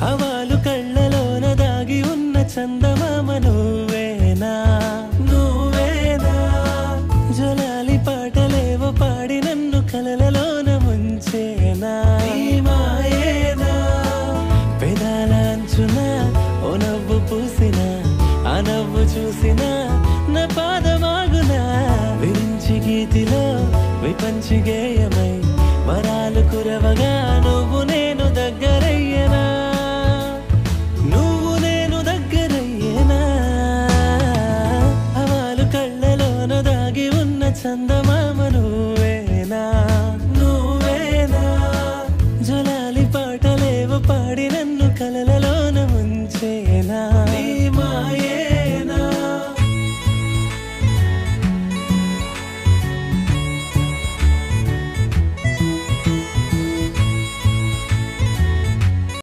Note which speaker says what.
Speaker 1: హవాలు కళ్ళలోన దాగి ఉన్న చందమామ నువ్వేనా నువ్వేనా జలాలి పాటలేవో పాడి నన్ను కలలలోన ముంచేనా ఈ మాయేనా పెదాల అంచున ఓ నవ్వు పూసినా ఆ నవ్వు చూసినా నా పాదమాగునా విరించి గీతిలో విపంచి గేయమై వరాలు కురవగా నువ్వు నేను దగ్గరయ్యనా నువ్వు నేను దగ్గరయ్యనా హవాలు కళ్ళలోన దాగి ఉన్న చందమామ నువ్వేనా నువ్వేనా జలాలి పాటలేవో పాడి నన్ను కలలలోన ముంచే